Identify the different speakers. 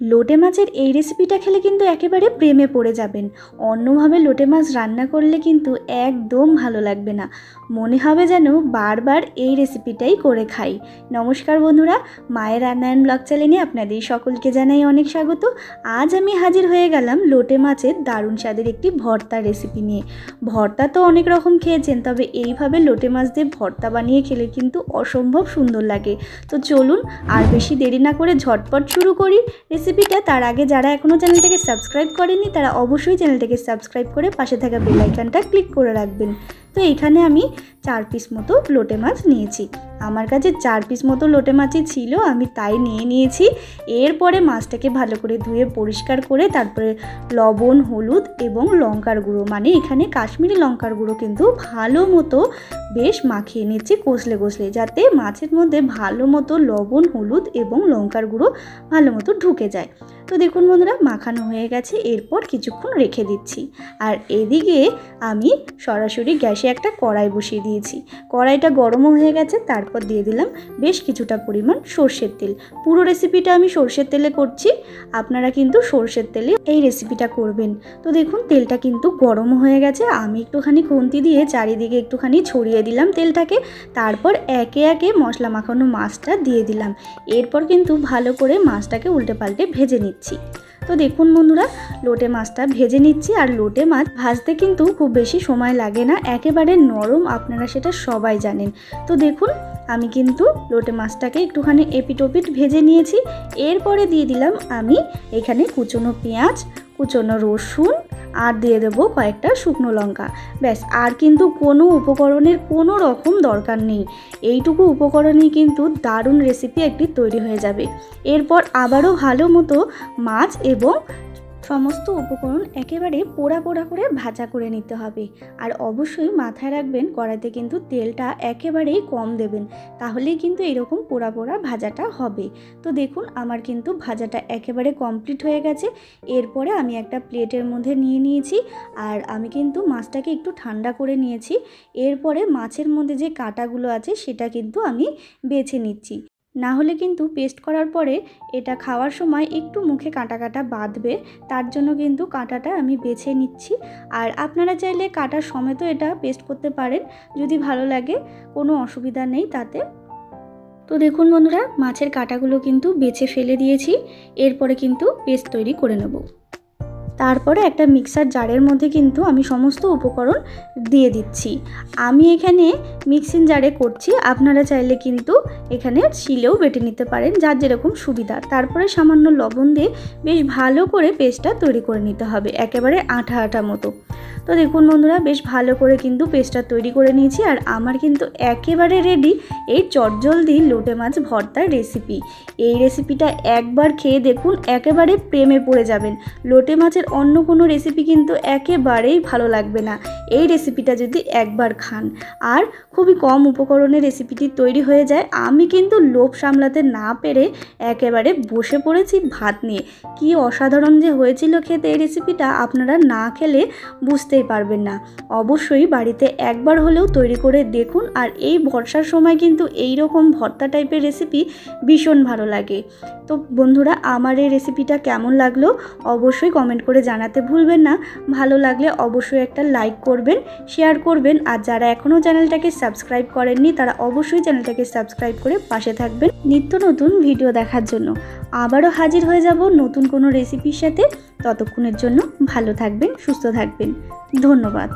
Speaker 1: লোটে মাছের এই রেসিপিটা খেলে কিন্তু একেবারে প্রেমে পড়ে যাবেন। অন্যভাবে লোটে মাছ রান্না করলে কিন্তু একদম ভালো লাগবে না, মনে হবে যেন বারবার এই রেসিপিটাই করে খাই। নমস্কার বন্ধুরা, মায়ের রান্নায়ন ব্লগ চ্যানেলে আপনাদের সকলকে জানাই অনেক স্বাগত। আজ আমি হাজির হয়ে গেলাম লোটে মাছের দারুণ স্বাদের একটি ভর্তা রেসিপি নিয়ে। ভর্তা তো অনেক রকম খেয়েছেন, তবে এইভাবে লোটে মাছ দিয়ে ভর্তা বানিয়ে খেলে কিন্তু অসম্ভব সুন্দর লাগে। তো চলুন আর বেশি দেরি না করে ঝটপট শুরু করি রেসিপিটা। তার আগে যারা এখনও চ্যানেলটাকে সাবস্ক্রাইব করেননি তারা অবশ্যই চ্যানেলটাকে সাবস্ক্রাইব করে পাশে থাকা বেল আইকনটা ক্লিক করে রাখবেন। তো এইখানে আমি 4 পিস মতো লোটে মাছ নিয়েছি। আমার কাছে 4 পিস মতো লোটে মাছই ছিল, আমি তাই নিয়েছি। এরপরে মাছটাকে ভালো করে ধুয়ে পরিষ্কার করে তারপরে লবণ, হলুদ এবং লঙ্কার গুঁড়ো, মানে এখানে কাশ্মীরি লঙ্কার গুঁড়ো কিন্তু ভালো মতো বেশ মাখিয়ে নিচ্ছি কষলে, যাতে মাছের মধ্যে ভালো মতো লবণ, হলুদ এবং লঙ্কার গুঁড়ো ভালো মতো ঢুকে যায়। তো দেখুন বন্ধুরা, মাখানো হয়ে গেছে। এরপর কিছুক্ষণ রেখে দিচ্ছি। আর এদিকে আমি সরাসরি গ্যাসে একটা কড়াই বসিয়ে দিয়েছি। কড়াইটা গরমও হয়ে গেছে। তারপর দিয়ে দিলাম বেশ কিছুটা পরিমাণ সর্ষের তেল। পুরো রেসিপিটা আমি সর্ষের তেলে করছি, আপনারা কিন্তু সর্ষের তেলে এই রেসিপিটা করবেন। তো দেখুন তেলটা কিন্তু গরম হয়ে গেছে। আমি একটুখানি খুন্তি দিয়ে চারিদিকে একটুখানি ছড়িয়ে দিলাম তেলটাকে। তারপর একে একে মশলা মাখানো মাছটা দিয়ে দিলাম। এরপর কিন্তু ভালো করে মাছটাকে উল্টে পাল্টে ভেজে নিচ্ছি। তো দেখুন বন্ধুরা, লোটে মাছটা ভেজে নিচ্ছি। আর লোটে মাছ ভাজতে কিন্তু খুব বেশি সময় লাগে না, একেবারে নরম, আপনারা সেটা সবাই জানেন। তো দেখুন আমি কিন্তু লোটে মাছটাকে একটুখানি এপিটোপিট ভেজে নিয়েছি। এরপরে দিয়ে দিলাম আমি এখানে কুচনো পেঁয়াজ, কুচনো রসুন আর দিয়ে দেবো কয়েকটা শুকনো লঙ্কা। ব্যাস, আর কিন্তু কোনো উপকরণের কোনো রকম দরকার নেই। এইটুকু উপকরণেই কিন্তু দারুণ রেসিপি একটি তৈরি হয়ে যাবে। এরপর আবারও ভালো মতো মাছ এবং সমস্ত উপকরণ একেবারে পোড়া করে ভাজা করে নিতে হবে। আর অবশ্যই মাথায় রাখবেন কড়াইতে কিন্তু তেলটা একেবারেই কম দেবেন, তাহলেই কিন্তু এরকম পোড়া ভাজাটা হবে। তো দেখুন আমার কিন্তু ভাজাটা একেবারে কমপ্লিট হয়ে গেছে। এরপরে আমি একটা প্লেটের মধ্যে নিয়ে নিয়েছি। আর আমি কিন্তু মাছটাকে একটু ঠান্ডা করে নিয়েছি। এরপরে মাছের মধ্যে যে কাঁটাগুলো আছে সেটা কিন্তু আমি বেছে নিচ্ছি, না হলে কিন্তু পেস্ট করার পরে এটা খাওয়ার সময় একটু মুখে কাঁটা বাঁধবে। তার জন্য কিন্তু কাঁটাটা আমি বেছে নিচ্ছি। আর আপনারা চাইলে কাঁটার সমেতও এটা পেস্ট করতে পারেন, যদি ভালো লাগে, কোনো অসুবিধা নেই তাতে। তো দেখুন বন্ধুরা, মাছের কাঁটাগুলো কিন্তু বেছে ফেলে দিয়েছি। এরপরে কিন্তু পেস্ট তৈরি করে নেব। তারপরে একটা মিক্সার জারের মধ্যে কিন্তু আমি সমস্ত উপকরণ দিয়ে দিচ্ছি। আমি এখানে মিক্সিং জারে করছি, আপনারা চাইলে কিন্তু এখানে শিলেও বেটে নিতে পারেন, যার যেরকম সুবিধা। তারপরে সামান্য লবণ দিয়ে বেশ ভালো করে পেস্টটা তৈরি করে নিতে হবে, একেবারে আঠা মতো। তো দেখুন বন্ধুরা, বেশ ভালো করে কিন্তু পেস্টটা তৈরি করে নিয়েছি। আর আমার কিন্তু একেবারে রেডি এই চটজলদি লোটে মাছ ভর্তার রেসিপি। এই রেসিপিটা একবার খেয়ে দেখুন, একেবারে প্রেমে পড়ে যাবেন। লোটে মাছের অন্য কোনো রেসিপি কিন্তু একেবারেই ভালো লাগবে না, এই রেসিপিটা যদি একবার খান। আর খুবই কম উপকরণে রেসিপিটি তৈরি হয়ে যায়। আমি কিন্তু লোভ সামলাতে না পেরে একেবারে বসে পড়েছি ভাত নিয়ে। কি অসাধারণ যে হয়েছিল খেতে এই রেসিপিটা, আপনারা না খেলে বুঝতেই পারবেন না। অবশ্যই বাড়িতে একবার হলেও তৈরি করে দেখুন। আর এই বর্ষার সময় কিন্তু এই রকম ভর্তা টাইপের রেসিপি ভীষণ ভালো লাগে। তো বন্ধুরা, আমার এই রেসিপিটা কেমন লাগলো অবশ্যই কমেন্ট করে জানাতে ভুলবেন না। ভালো লাগলে অবশ্যই একটা লাইক করবেন, শেয়ার করবেন। আর যারা এখনও চ্যানেলটাকে সাবস্ক্রাইব করেননি তারা অবশ্যই চ্যানেলটাকে সাবস্ক্রাইব করে পাশে থাকবেন নিত্য নতুন ভিডিও দেখার জন্য। আবারও হাজির হয়ে যাব নতুন কোনো রেসিপির সাথে। ততক্ষণের জন্য ভালো থাকবেন, সুস্থ থাকবেন। ধন্যবাদ।